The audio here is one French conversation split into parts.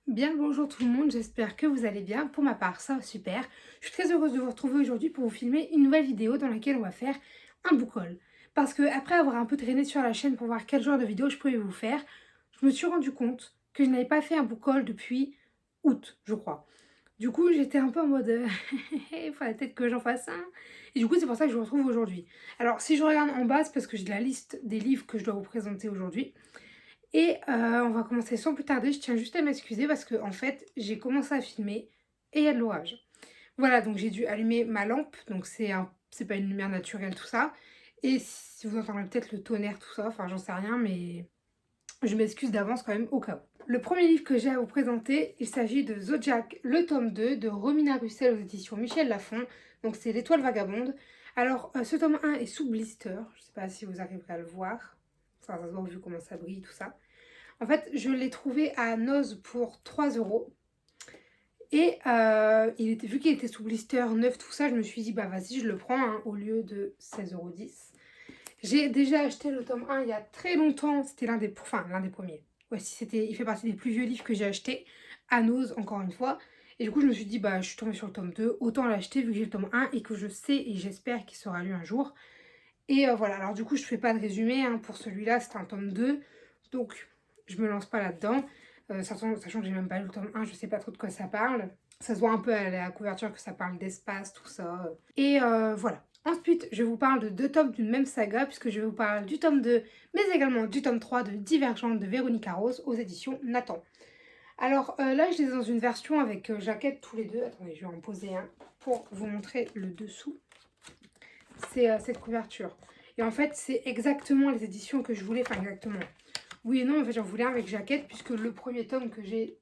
Bien le bonjour tout le monde, j'espère que vous allez bien. Pour ma part, ça va super. Je suis très heureuse de vous retrouver aujourd'hui pour vous filmer une nouvelle vidéo dans laquelle on va faire un book haul. Parce que après avoir un peu traîné sur la chaîne pour voir quel genre de vidéo je pouvais vous faire, je me suis rendu compte que je n'avais pas fait un book haul depuis août, je crois. Du coup, j'étais un peu en mode il faudrait peut-être que j'en fasse un. Et du coup, c'est pour ça que je vous retrouve aujourd'hui. Alors, si je regarde en bas, c'est parce que j'ai la liste des livres que je dois vous présenter aujourd'hui. Et on va commencer sans plus tarder. Je tiens juste à m'excuser parce que en fait, j'ai commencé à filmer et il y a de l'orage. Voilà, donc j'ai dû allumer ma lampe. Donc c'est pas une lumière naturelle, tout ça. Et si vous entendrez peut-être le tonnerre, tout ça, enfin j'en sais rien, mais je m'excuse d'avance quand même au cas où. Le premier livre que j'ai à vous présenter, il s'agit de Zodiac, le tome 2 de Romina Russell aux éditions Michel Lafon. Donc c'est L'étoile vagabonde. Alors ce tome 1 est sous blister. Je sais pas si vous arriverez à le voir. Enfin, ça se voit vu comment ça brille, tout ça. En fait, je l'ai trouvé à Noz pour 3 euros. Et vu qu'il était sous blister neuf, tout ça, je me suis dit, bah vas-y, je le prends hein, au lieu de 16,10 €. J'ai déjà acheté le tome 1 il y a très longtemps. C'était l'un des premiers. Ouais, si il fait partie des plus vieux livres que j'ai acheté à Noz, encore une fois. Et du coup, je me suis dit, bah je suis tombée sur le tome 2, autant l'acheter vu que j'ai le tome 1 et que je sais et j'espère qu'il sera lu un jour. Et voilà, alors du coup, je fais pas de résumé hein, pour celui-là, c'est un tome 2. Donc, je me lance pas là-dedans. Sachant que j'ai même pas lu le tome 1, je sais pas trop de quoi ça parle. Ça se voit un peu à la couverture que ça parle d'espace, tout ça. Et voilà. Ensuite, je vous parle de deux tomes d'une même saga, puisque je vais vous parler du tome 2, mais également du tome 3 de Divergente de Véronique Rose aux éditions Nathan. Alors là, je les ai dans une version avec jaquette tous les deux. Attendez, je vais en poser un pour vous montrer le dessous. C'est cette couverture. Et en fait, c'est exactement les éditions que je voulais. Enfin, exactement. Oui et non, en fait, j'en voulais un avec jaquette, puisque le premier tome que j'ai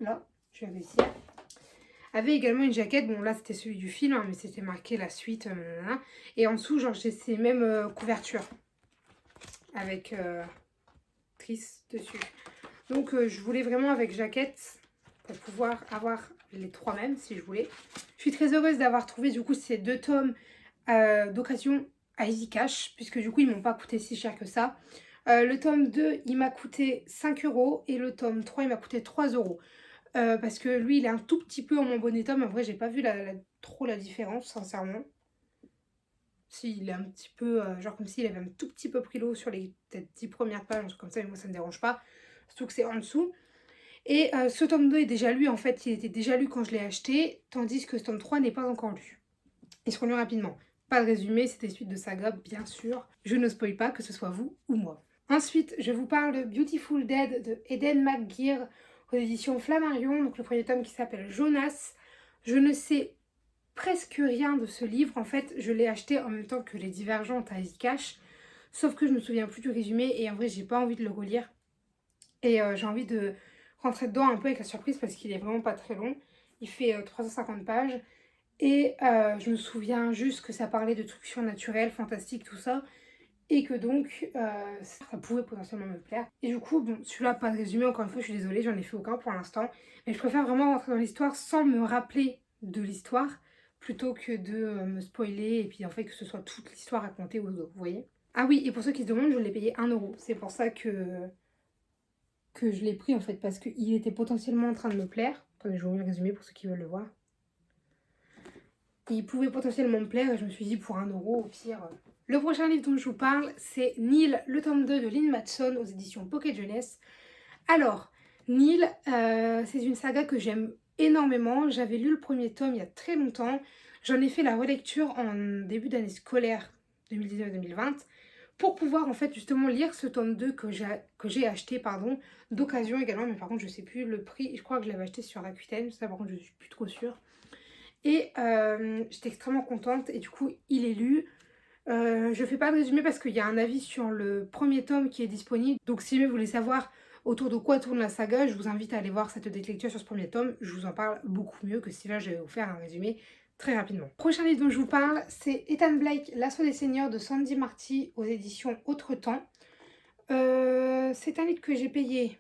là, je l'avais ici, avait également une jaquette. Bon, là, c'était celui du film, hein, mais c'était marqué la suite. Et en dessous, genre, j'ai ces mêmes couvertures avec trisse dessus. Donc, je voulais vraiment avec jaquette pour pouvoir avoir les trois mêmes, si je voulais. Je suis très heureuse d'avoir trouvé, du coup, ces deux tomes d'occasion à Easy Cash, puisque du coup, ils m'ont pas coûté si cher que ça. Le tome 2, il m'a coûté 5 euros et le tome 3, il m'a coûté 3 euros. Parce que lui, il est un tout petit peu en mon bonnet tome. En vrai, j'ai pas vu trop la différence, sincèrement. Si, il est un petit peu, genre comme s'il avait un tout petit peu pris l'eau sur les peut-être 10 premières pages, un truc comme ça, mais moi, ça me dérange pas. Surtout que c'est en dessous. Et ce tome 2 est déjà lu, en fait, il était déjà lu quand je l'ai acheté, tandis que ce tome 3 n'est pas encore lu. Il se relit rapidement. Pas de résumé, c'était suite de saga, bien sûr. Je ne spoil pas, que ce soit vous ou moi. Ensuite, je vous parle de Beautiful Dead de Eden McGeer aux éditions Flammarion, donc le premier tome qui s'appelle Jonas. Je ne sais presque rien de ce livre, en fait, je l'ai acheté en même temps que Les Divergentes à Easy Cash, sauf que je me souviens plus du résumé et en vrai, j'ai pas envie de le relire. Et j'ai envie de rentrer dedans un peu avec la surprise parce qu'il est vraiment pas très long. Il fait 350 pages. Et je me souviens juste que ça parlait de trucs surnaturels, fantastiques, tout ça. Et que donc, ça pouvait potentiellement me plaire. Et du coup, bon, celui-là, pas de résumé, encore une fois, je suis désolée, j'en ai fait aucun pour l'instant. Mais je préfère vraiment rentrer dans l'histoire sans me rappeler de l'histoire, plutôt que de me spoiler et puis en fait que ce soit toute l'histoire racontée aux autres, vous voyez. Ah oui, et pour ceux qui se demandent, je l'ai payé 1 euro. C'est pour ça que je l'ai pris en fait, parce qu'il était potentiellement en train de me plaire. Attendez, je vais vous le résumer pour ceux qui veulent le voir. Il pouvait potentiellement me plaire et je me suis dit pour 1 euro, au pire. Le prochain livre dont je vous parle, c'est Neil, le tome 2 de Lynn Matson aux éditions Pocket Jeunesse. Alors, Neil, c'est une saga que j'aime énormément. J'avais lu le premier tome il y a très longtemps. J'en ai fait la relecture en début d'année scolaire 2019-2020 pour pouvoir en fait justement lire ce tome 2 que j'ai acheté d'occasion également, mais par contre je sais plus le prix, je crois que je l'avais acheté sur Rakuten, ça par contre je suis plus trop sûre. Et j'étais extrêmement contente et du coup il est lu. Je fais pas de résumé parce qu'il y a un avis sur le premier tome qui est disponible. Donc si vous voulez savoir autour de quoi tourne la saga, je vous invite à aller voir cette lecture sur ce premier tome. Je vous en parle beaucoup mieux que si là je vais vous faire un résumé très rapidement. Prochain livre dont je vous parle, c'est Ethan Blake, L'assaut des seigneurs de Sandy Marty aux éditions Autre Temps. C'est un livre que j'ai payé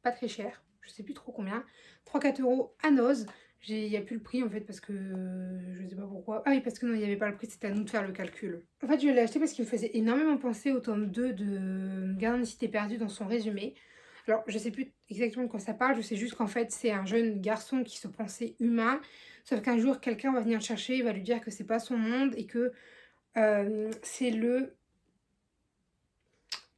pas très cher, je sais plus trop combien, 3-4 euros à Noz. Il n'y a plus le prix en fait parce que je sais pas pourquoi. Ah oui, parce que non, il n'y avait pas le prix, c'était à nous de faire le calcul. En fait, je l'ai acheté parce qu'il me faisait énormément penser au tome 2 de Gardien de Cité Perdue dans son résumé. Alors, je sais plus exactement de quoi ça parle, je sais juste qu'en fait, c'est un jeune garçon qui se pensait humain, sauf qu'un jour, quelqu'un va venir le chercher, il va lui dire que c'est pas son monde et que c'est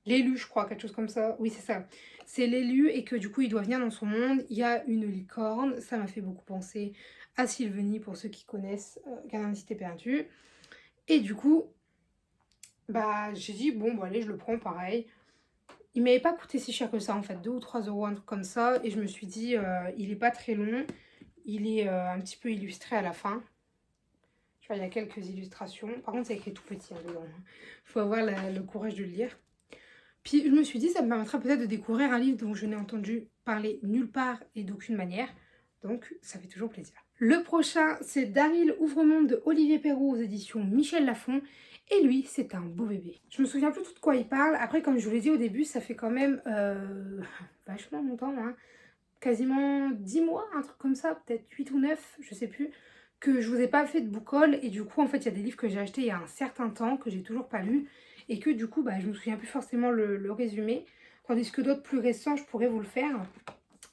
l'élu, je crois, quelque chose comme ça. Oui, c'est ça. C'est l'élu et que du coup, il doit venir dans son monde. Il y a une licorne. Ça m'a fait beaucoup penser à Sylvanie, pour ceux qui connaissent Gardien de Cité Perdue. Et du coup, bah, j'ai dit, bon, bon, allez, je le prends pareil. Il m'avait pas coûté si cher que ça, en fait, 2 ou 3 euros, un truc comme ça. Et je me suis dit, il est pas très long. Il est un petit peu illustré à la fin. Tu vois, il y a quelques illustrations. Par contre, c'est écrit tout petit hein, dedans. Il faut avoir le courage de le lire. Puis je me suis dit, ça me permettra peut-être de découvrir un livre dont je n'ai entendu parler nulle part et d'aucune manière. Donc ça fait toujours plaisir. Le prochain, c'est Daryl Ouvre-Monde de Olivier Perrault aux éditions Michel Lafon. Et lui, c'est un beau bébé. Je me souviens plus tout de quoi il parle. Après, comme je vous l'ai dit au début, ça fait quand même vachement longtemps, hein. Quasiment 10 mois, un truc comme ça, peut-être 8 ou 9, je sais plus, que je vous ai pas fait de book haul. Et du coup, en fait, il y a des livres que j'ai achetés il y a un certain temps, que j'ai toujours pas lu. Et que du coup, bah, je me souviens plus forcément le résumé. Tandis que d'autres plus récents, je pourrais vous le faire.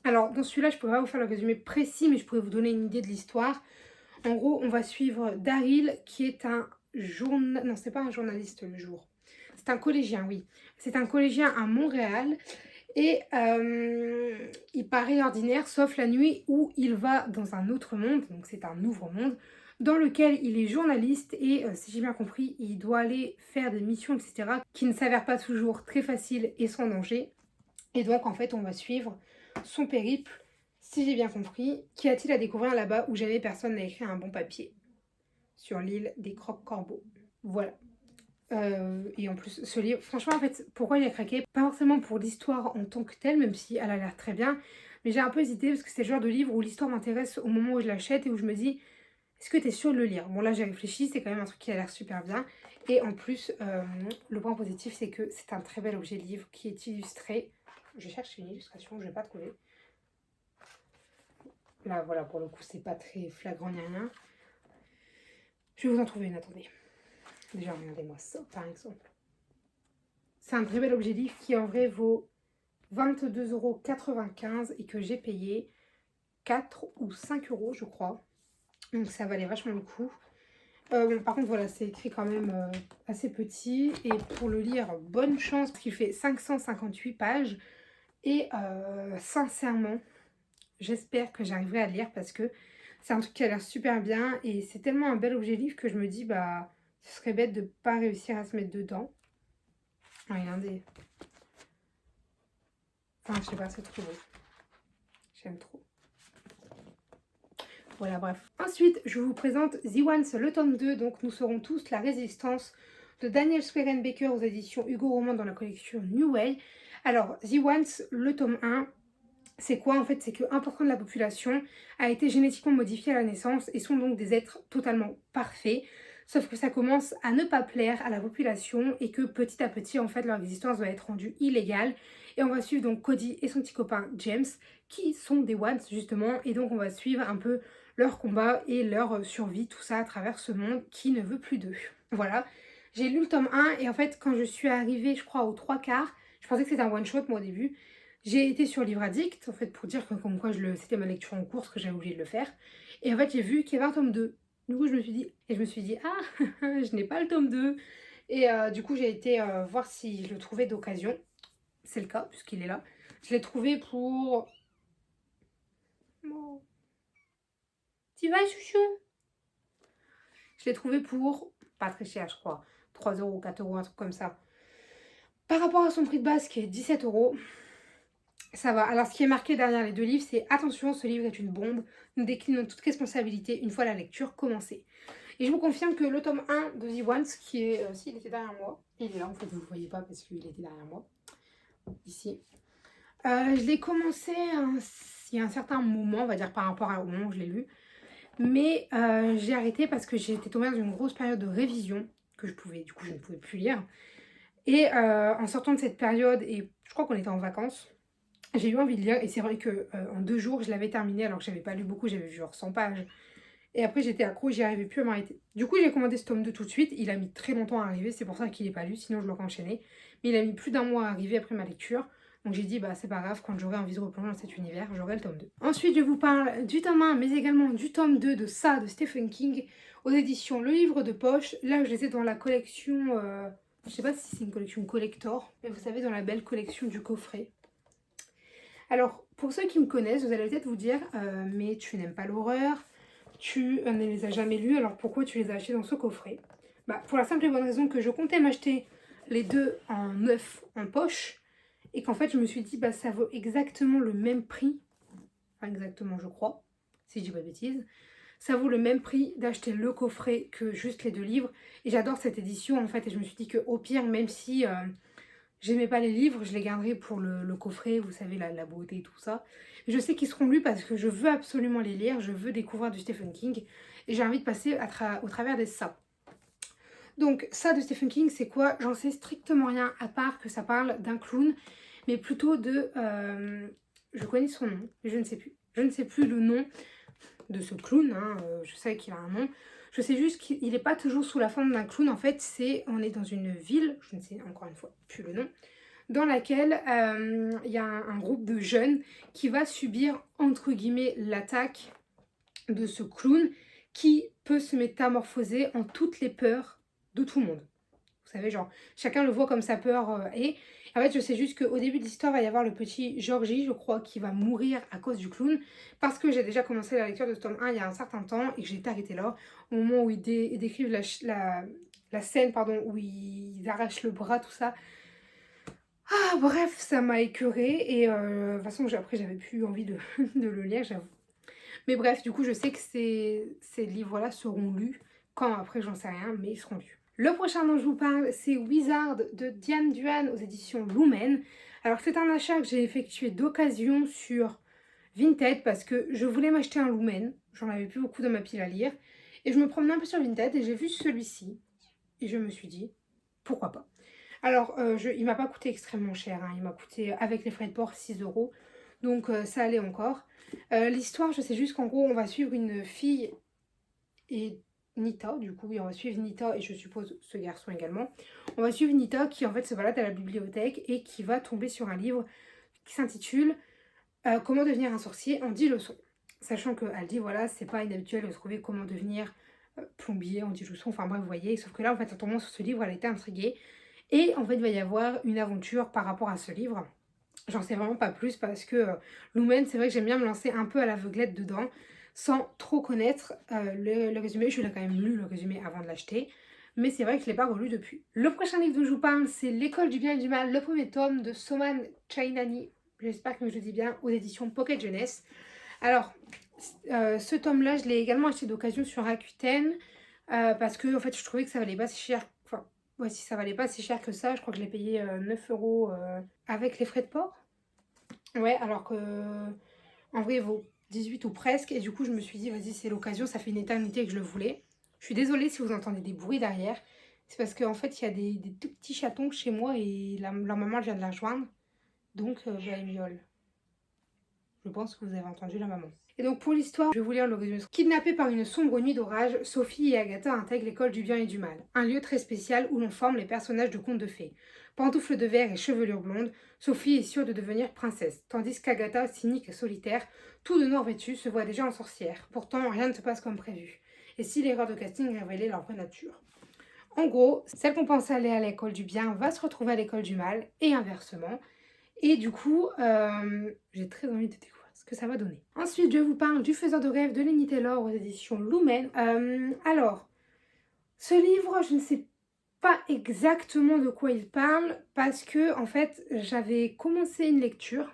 Alors, dans celui-là, je pourrais pas vous faire le résumé précis, mais je pourrais vous donner une idée de l'histoire. En gros, on va suivre Daryl, qui est un journaliste... Non, c'est pas un journaliste le jour. C'est un collégien, oui. C'est un collégien à Montréal. Et il paraît ordinaire, sauf la nuit où il va dans un autre monde. Donc, c'est un nouveau monde dans lequel il est journaliste et, si j'ai bien compris, il doit aller faire des missions, etc., qui ne s'avèrent pas toujours très faciles et sans danger. Et donc, en fait, on va suivre son périple, si j'ai bien compris. Qu'y a-t-il à découvrir là-bas où jamais personne n'a écrit un bon papier sur l'île des Croque-Corbeaux. Voilà. Et en plus, ce livre, franchement, en fait, pourquoi il a craqué? Pas forcément pour l'histoire en tant que telle, même si elle a l'air très bien, mais j'ai un peu hésité parce que c'est le genre de livre où l'histoire m'intéresse au moment où je l'achète et où je me dis, est-ce que tu es sûr de le lire? Bon, là, j'ai réfléchi, c'est quand même un truc qui a l'air super bien. Et en plus, le point positif, c'est que c'est un très bel objet livre qui est illustré. Je cherche une illustration, je ne vais pas trouver. Là, voilà, pour le coup, c'est pas très flagrant ni rien. Je vais vous en trouver une, attendez. Déjà, regardez-moi ça, par exemple. C'est un très bel objet livre qui, en vrai, vaut 22,95 € et que j'ai payé 4 ou 5 euros, je crois. Donc, ça valait vachement le coup. Bon, par contre, voilà, c'est écrit quand même assez petit. Et pour le lire, bonne chance, parce qu'il fait 558 pages. Et sincèrement, j'espère que j'arriverai à le lire parce que c'est un truc qui a l'air super bien. Et c'est tellement un bel objet livre que je me dis, bah, ce serait bête de ne pas réussir à se mettre dedans. Regardez. Enfin, je sais pas, c'est trop beau. J'aime trop. Voilà, bref. Ensuite, je vous présente The Once, le tome 2. Donc, nous serons tous la résistance de Daniel Swerenbaker aux éditions Hugo Roman dans la collection New Way. Alors, The Once, le tome 1, c'est quoi en fait? C'est que 1% de la population a été génétiquement modifiée à la naissance et sont donc des êtres totalement parfaits. Sauf que ça commence à ne pas plaire à la population et que petit à petit, en fait, leur existence va être rendue illégale. Et on va suivre donc Cody et son petit copain James, qui sont des Once justement. Et donc on va suivre un peu leur combat et leur survie, tout ça à travers ce monde qui ne veut plus d'eux. Voilà, j'ai lu le tome 1 et en fait quand je suis arrivée, je crois, aux 3/4, je pensais que c'était un one-shot moi au début. J'ai été sur Livre Addict, en fait, pour dire que comme quoi c'était ma lecture en cours, que j'avais oublié de le faire. Et en fait, j'ai vu qu'il y avait un tome 2. Du coup, je me suis dit, ah, je n'ai pas le tome 2. Et du coup, j'ai été voir si je le trouvais d'occasion. C'est le cas, puisqu'il est là. Je l'ai trouvé pour... Oh. Tu vas, chouchou? Je l'ai trouvé pour, pas très cher, je crois, 3 euros, 4 euros, un truc comme ça. Par rapport à son prix de base, qui est 17 euros, ça va. Alors, ce qui est marqué derrière les deux livres, c'est « Attention, ce livre est une bombe. Nous déclinons toute responsabilité une fois la lecture commencée. » Et je vous confirme que le tome 1 de The Once, qui est... si, il était derrière moi. Il est là, en fait, vous ne le voyez pas parce qu'il était derrière moi. Ici. Je l'ai commencé il y a un certain moment, on va dire, par rapport au moment où je l'ai lu. Mais j'ai arrêté parce que j'étais tombée dans une grosse période de révision que je ne pouvais plus lire. Et en sortant de cette période, et je crois qu'on était en vacances, j'ai eu envie de lire. Et c'est vrai que en 2 jours, je l'avais terminé alors que j'avais pas lu beaucoup, j'avais vu genre 100 pages. Et après, j'étais accro, j'y arrivais plus à m'arrêter. Du coup, j'ai commandé ce tome 2 tout de suite. Il a mis très longtemps à arriver, c'est pour ça qu'il n'est pas lu, sinon je l'aurais enchaîné. Mais il a mis plus d'1 mois à arriver après ma lecture. Donc j'ai dit, bah c'est pas grave, quand j'aurai envie de replonger dans cet univers, j'aurai le tome 2. Ensuite, je vous parle du tome 1, mais également du tome 2 de Ça, de Stephen King, aux éditions Le Livre de Poche. Là, je les ai dans la collection, je sais pas si c'est une collection collector, mais vous savez, dans la belle collection du coffret. Alors, pour ceux qui me connaissent, vous allez peut-être vous dire, mais tu n'aimes pas l'horreur, tu ne les as jamais lus, alors pourquoi tu les as achetés dans ce coffret? Bah, pour la simple et bonne raison que je comptais m'acheter les deux en neuf, en poche, et qu'en fait, je me suis dit, bah, ça vaut exactement le même prix, enfin exactement, je crois, si je dis pas de bêtises, ça vaut le même prix d'acheter le coffret que juste les deux livres, et j'adore cette édition, en fait, et je me suis dit qu'au pire, même si j'aimais pas les livres, je les garderai pour le coffret, vous savez, la beauté et tout ça. Je sais qu'ils seront lus parce que je veux absolument les lire, je veux découvrir du Stephen King, et j'ai envie de passer au travers des ça. Donc ça de Stephen King, c'est quoi? J'en sais strictement rien, à part que ça parle d'un clown, mais plutôt de... je connais son nom, mais je ne sais plus. Je ne sais plus le nom de ce clown, hein, je sais qu'il a un nom. Je sais juste qu'il n'est pas toujours sous la forme d'un clown, en fait, on est dans une ville, je ne sais encore une fois plus le nom, dans laquelle il y a un groupe de jeunes qui va subir, entre guillemets, l'attaque de ce clown qui peut se métamorphoser en toutes les peurs de tout le monde. Vous savez, genre, chacun le voit comme sa peur est. En fait, je sais juste qu'au début de l'histoire, il va y avoir le petit Georgie, je crois, qui va mourir à cause du clown. Parce que j'ai déjà commencé la lecture de ce tome 1 il y a un certain temps et que j'ai arrêté là, au moment où ils décrivent la scène pardon, où ils arrachent le bras, tout ça. Ah, bref, ça m'a écœurée et de toute façon, après, j'avais plus envie de, de le lire, j'avoue. Mais bref, du coup, je sais que ces livres-là seront lus. Quand après, j'en sais rien, mais ils seront lus. Le prochain dont je vous parle, c'est Wizard de Diane Duane aux éditions Lumen. Alors, c'est un achat que j'ai effectué d'occasion sur Vinted parce que je voulais m'acheter un Lumen. J'en avais plus beaucoup dans ma pile à lire. Et je me promenais un peu sur Vinted et j'ai vu celui-ci. Et je me suis dit, pourquoi pas. Alors, il m'a pas coûté extrêmement cher. Hein. Il m'a coûté, avec les frais de port, 6 €. Donc, ça allait encore. L'histoire, je sais juste qu'en gros, on va suivre une fille et Nita. Du coup, oui, on va suivre Nita et je suppose ce garçon également. On va suivre Nita qui, en fait, se balade à la bibliothèque et qui va tomber sur un livre qui s'intitule Comment devenir un sorcier en 10 leçons. Sachant qu'elle dit, voilà, c'est pas inhabituel de trouver comment devenir plombier en 10 leçons. Enfin, bref, vous voyez. Sauf que là, en fait, en tombant sur ce livre, elle était intriguée. Et en fait, il va y avoir une aventure par rapport à ce livre. J'en sais vraiment pas plus parce que Lumen, c'est vrai que j'aime bien me lancer un peu à l'aveuglette dedans sans trop connaître le résumé. Je l'ai quand même lu le résumé avant de l'acheter, mais c'est vrai que je ne l'ai pas relu depuis. Le prochain livre dont je vous parle, c'est L'école du bien et du mal, le premier tome de Soman Chainani. J'espère que je le dis bien, aux éditions Pocket Jeunesse. Alors, ce tome-là, je l'ai également acheté d'occasion sur Rakuten parce que en fait, je trouvais que ça valait pas si cher. Enfin, ouais, si ça valait pas si cher que ça, je crois que je l'ai payé 9 € avec les frais de port. Ouais, alors que en vrai, il vaut 18 ou presque. Et du coup, je me suis dit, vas-y, c'est l'occasion, ça fait une éternité que je le voulais. Je suis désolée si vous entendez des bruits derrière. C'est parce qu'en fait, il y a des tout petits chatons chez moi et leur maman vient de la rejoindre. Donc, bah, ils miaulent. Je pense que vous avez entendu la maman. Et donc pour l'histoire, je vais vous lire le résumé. Kidnappée par une sombre nuit d'orage, Sophie et Agatha intègrent l'école du bien et du mal, un lieu très spécial où l'on forme les personnages de contes de fées. Pantoufles de verre et chevelure blonde, Sophie est sûre de devenir princesse, tandis qu'Agatha, cynique et solitaire, tout de noir vêtue, se voit déjà en sorcière. Pourtant, rien ne se passe comme prévu. Et si l'erreur de casting révélait leur vraie nature? En gros, celle qu'on pensait aller à l'école du bien va se retrouver à l'école du mal, et inversement. Et du coup, j'ai très envie de découvrir ce que ça va donner. Ensuite, je vous parle du Faiseur de rêve de Lenny Taylor aux éditions Lumen. Alors, ce livre, je ne sais pas exactement de quoi il parle parce que, en fait, j'avais commencé une lecture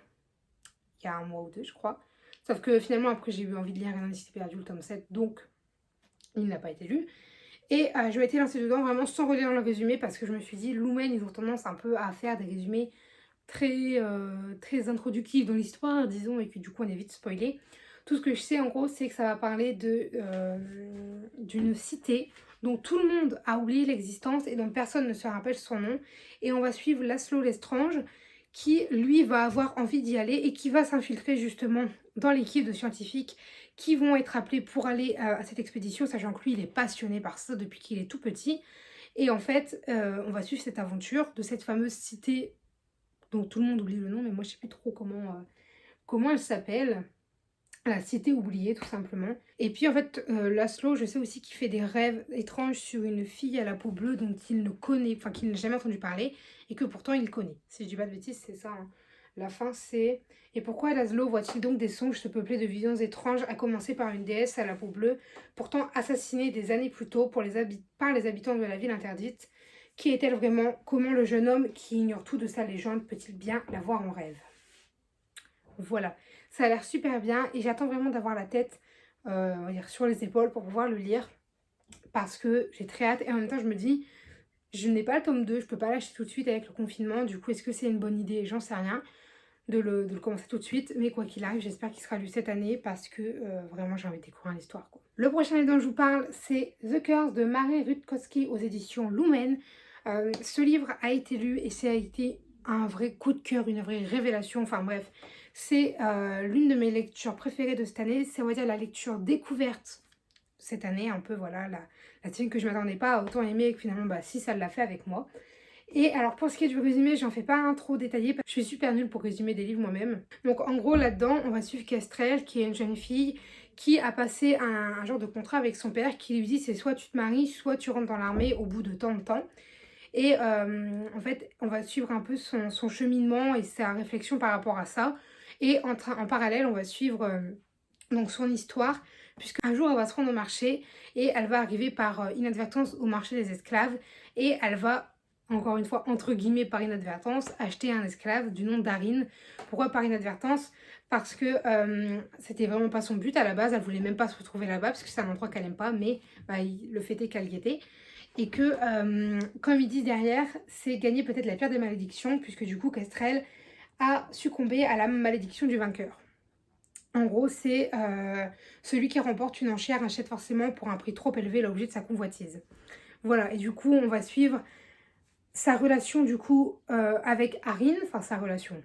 il y a un mois ou deux, je crois. Sauf que finalement, après, j'ai eu envie de lire Rien n'a perdu, le tome 7, donc il n'a pas été lu. Et je m'étais lancée dedans vraiment sans relire le résumé parce que je me suis dit, Lumen, ils ont tendance un peu à faire des résumés très introductif dans l'histoire, disons, et que du coup on évite de spoiler. Tout ce que je sais en gros, c'est que ça va parler d'une cité dont tout le monde a oublié l'existence et dont personne ne se rappelle son nom. Et on va suivre Laszlo Lestrange qui, lui, va avoir envie d'y aller et qui va s'infiltrer justement dans l'équipe de scientifiques qui vont être appelés pour aller à cette expédition, sachant que lui, il est passionné par ça depuis qu'il est tout petit. Et en fait, on va suivre cette aventure de cette fameuse cité dont tout le monde oublie le nom, mais moi je sais plus trop comment elle s'appelle. La cité oubliée, tout simplement. Et puis en fait, Laszlo, je sais aussi qu'il fait des rêves étranges sur une fille à la peau bleue dont il ne connaît, enfin qu'il n'a jamais entendu parler, et que pourtant il connaît. Si je dis pas de bêtises, c'est ça, hein. La fin, c'est... Et pourquoi Laszlo voit-il donc des songes se peupler de visions étranges, à commencer par une déesse à la peau bleue, pourtant assassinée des années plus tôt par les habitants de la ville interdite? Qui est-elle vraiment? Comment le jeune homme qui ignore tout de sa légende peut-il bien la voir en rêve? Voilà, ça a l'air super bien et j'attends vraiment d'avoir la tête on va dire sur les épaules pour pouvoir le lire parce que j'ai très hâte et en même temps je me dis, je n'ai pas le tome 2, je peux pas l'acheter tout de suite avec le confinement, du coup est-ce que c'est une bonne idée? J'en sais rien de le commencer tout de suite, mais quoi qu'il arrive, j'espère qu'il sera lu cette année parce que vraiment j'ai envie de découvrir l'histoire, quoi. Le prochain livre dont je vous parle, c'est The Curse de Mary Rutkowski aux éditions Lumen. Ce livre a été lu et ça a été un vrai coup de cœur, une vraie révélation, enfin bref. C'est l'une de mes lectures préférées de cette année, c'est on va dire la lecture découverte cette année, un peu voilà, la tienne que je m'attendais pas à autant aimer et que finalement bah si ça l'a fait avec moi. Et alors pour ce qui est du résumé, j'en fais pas un trop détaillé parce que je suis super nulle pour résumer des livres moi-même. Donc en gros là-dedans, on va suivre Kestrel qui est une jeune fille qui a passé un genre de contrat avec son père qui lui dit c'est soit tu te maries, soit tu rentres dans l'armée au bout de tant de temps. Et en fait, on va suivre un peu son cheminement et sa réflexion par rapport à ça. Et en parallèle, on va suivre donc son histoire, puisqu'un jour, elle va se rendre au marché et elle va arriver par inadvertance au marché des esclaves. Et elle va, encore une fois, entre guillemets, par inadvertance, acheter un esclave du nom d'Arin. Pourquoi par inadvertance? Parce que c'était vraiment pas son but à la base. Elle voulait même pas se retrouver là-bas, parce que c'est un endroit qu'elle aime pas, mais bah, le fait est qu'elle y était. Et que, comme ils disent derrière, c'est gagner peut-être la pire des malédictions, puisque du coup, Kestrel a succombé à la malédiction du vainqueur. En gros, c'est celui qui remporte une enchère achète forcément pour un prix trop élevé l'objet de sa convoitise. Voilà, et du coup, on va suivre sa relation du coup avec Arin, enfin sa relation.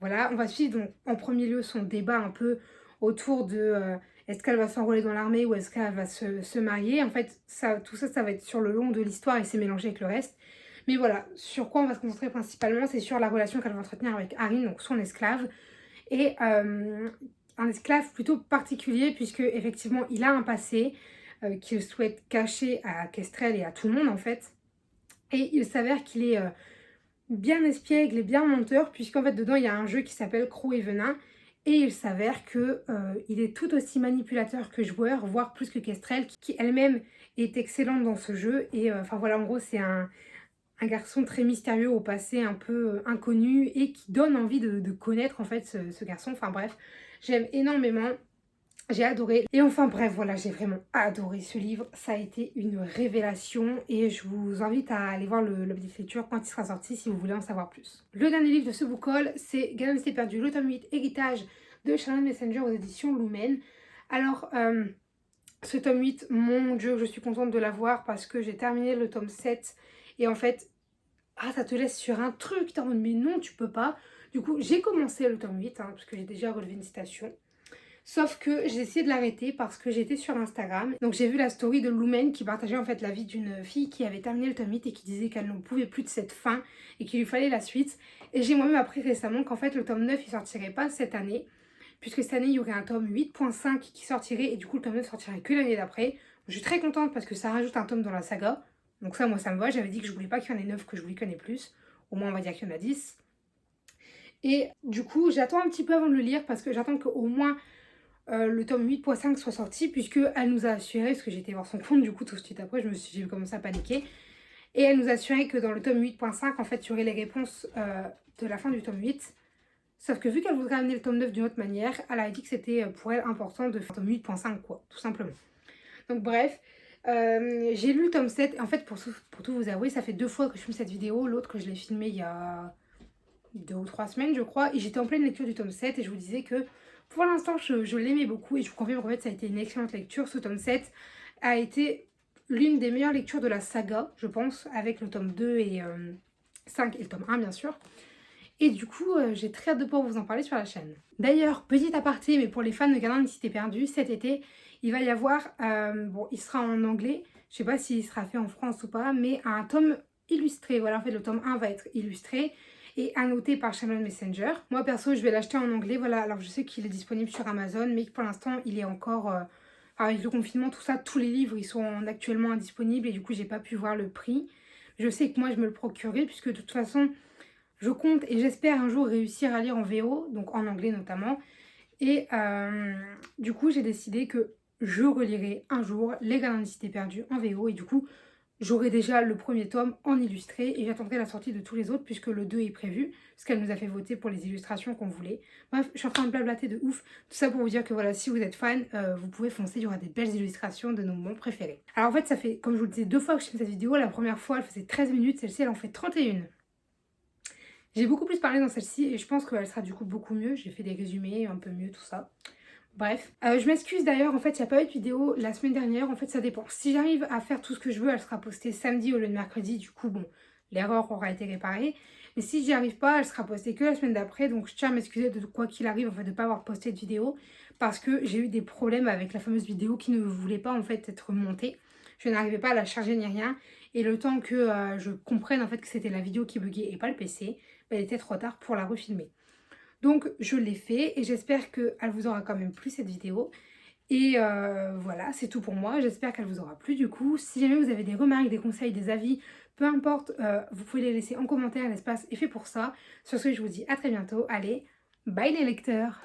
Voilà, on va suivre donc en premier lieu son débat un peu autour de est-ce qu'elle va s'enrôler dans l'armée ou est-ce qu'elle va se marier. En fait, tout ça, ça va être sur le long de l'histoire et c'est mélangé avec le reste. Mais voilà, sur quoi on va se concentrer principalement, c'est sur la relation qu'elle va entretenir avec Arin, donc son esclave. Et un esclave plutôt particulier puisque effectivement il a un passé qu'il souhaite cacher à Kestrel et à tout le monde en fait. Et il s'avère qu'il est bien espiègle et bien menteur, puisqu'en fait dedans il y a un jeu qui s'appelle Croc et Venin, et il s'avère que il est tout aussi manipulateur que joueur, voire plus que Kestrel, qui elle-même est excellente dans ce jeu, et enfin voilà, en gros c'est un garçon très mystérieux au passé un peu inconnu, et qui donne envie de connaître en fait ce garçon, enfin bref, j'aime énormément. J'ai adoré. Et enfin bref, voilà, j'ai vraiment adoré ce livre. Ça a été une révélation et je vous invite à aller voir le petite lecture quand il sera sorti si vous voulez en savoir plus. Le dernier livre de ce book haul, c'est Galaxie perdue, le tome 8, Héritage de Charlotte Messenger aux éditions Lumen. Alors, ce tome 8, mon Dieu, je suis contente de l'avoir parce que j'ai terminé le tome 7 et en fait, ça te laisse sur un truc, t'es en mode mais non, tu peux pas. Du coup, j'ai commencé le tome 8 parce que j'ai déjà relevé une citation. Sauf que j'ai essayé de l'arrêter parce que j'étais sur Instagram. Donc j'ai vu la story de Lumen qui partageait en fait la vie d'une fille qui avait terminé le tome 8 et qui disait qu'elle n'en pouvait plus de cette fin et qu'il lui fallait la suite. Et j'ai moi-même appris récemment qu'en fait le tome 9 il sortirait pas cette année. Puisque cette année il y aurait un tome 8.5 qui sortirait et du coup le tome 9 sortirait que l'année d'après. Je suis très contente parce que ça rajoute un tome dans la saga. Donc ça moi ça me va. J'avais dit que je voulais pas qu'il y en ait 9, que je voulais qu'il y en ait plus. Au moins on va dire qu'il y en a 10. Et du coup j'attends un petit peu avant de le lire parce que j'attends qu'au moins le tome 8.5 soit sorti, puisque elle nous a assuré, parce que j'ai été voir son compte du coup tout de suite après, j'ai commencé à paniquer, et elle nous a assuré que dans le tome 8.5 en fait il y aurait les réponses de la fin du tome 8, sauf que vu qu'elle voudrait amener le tome 9 d'une autre manière, elle a dit que c'était pour elle important de faire le tome 8.5 quoi, tout simplement. Donc bref, j'ai lu le tome 7, et en fait pour tout vous avouer, ça fait 2 fois que je filme cette vidéo, l'autre que je l'ai filmée il y a 2 ou 3 semaines je crois, et j'étais en pleine lecture du tome 7 et je vous disais que pour l'instant je l'aimais beaucoup et je vous confirme qu'en fait ça a été une excellente lecture. Ce tome 7 a été l'une des meilleures lectures de la saga je pense, avec le tome 2 et 5 et le tome 1 bien sûr. Et du coup j'ai très hâte de pouvoir vous en parler sur la chaîne. D'ailleurs, petit aparté, mais pour les fans de Gardien d'une cité perdue, cet été il va y avoir, bon il sera en anglais, je sais pas s'il sera fait en France ou pas, mais un tome illustré. Voilà, en fait le tome 1 va être illustré. et annoté par Channel Messenger. Moi perso je vais l'acheter en anglais, voilà, alors je sais qu'il est disponible sur Amazon mais que pour l'instant il est encore, avec le confinement tout ça, tous les livres ils sont actuellement indisponibles et du coup j'ai pas pu voir le prix. Je sais que moi je me le procurerai puisque de toute façon je compte et j'espère un jour réussir à lire en VO, donc en anglais notamment. Et du coup, j'ai décidé que je relirai un jour Les Gardiens de la Cité Perdue en VO. Et du coup, j'aurai déjà le premier tome en illustré et j'attendrai la sortie de tous les autres puisque le 2 est prévu, parce qu'elle nous a fait voter pour les illustrations qu'on voulait. Bref, je suis en train de blablater de ouf. Tout ça pour vous dire que voilà, si vous êtes fan, vous pouvez foncer, il y aura des belles illustrations de nos moments préférés. Alors en fait, ça fait, comme je vous le disais, 2 fois que je fais cette vidéo. La première fois, elle faisait 13 minutes, celle-ci, elle en fait 31. J'ai beaucoup plus parlé dans celle-ci et je pense qu'elle sera du coup beaucoup mieux. J'ai fait des résumés, un peu mieux, tout ça. Bref, je m'excuse d'ailleurs, en fait, il n'y a pas eu de vidéo la semaine dernière. En fait, ça dépend. Si j'arrive à faire tout ce que je veux, elle sera postée samedi au lieu de mercredi. Du coup, bon, l'erreur aura été réparée. Mais si j'y arrive pas, elle sera postée que la semaine d'après. Donc, je tiens à m'excuser de quoi qu'il arrive, en fait, de ne pas avoir posté de vidéo. Parce que j'ai eu des problèmes avec la fameuse vidéo qui ne voulait pas, en fait, être montée. Je n'arrivais pas à la charger ni rien. Et le temps que je comprenne, en fait, que c'était la vidéo qui buguait et pas le PC, bah, il était trop tard pour la refilmer. Donc je l'ai fait et j'espère qu'elle vous aura quand même plu cette vidéo. Et voilà, c'est tout pour moi. J'espère qu'elle vous aura plu du coup. Si jamais vous avez des remarques, des conseils, des avis, peu importe, vous pouvez les laisser en commentaire. L'espace est fait pour ça. Sur ce, je vous dis à très bientôt. Allez, bye les lecteurs!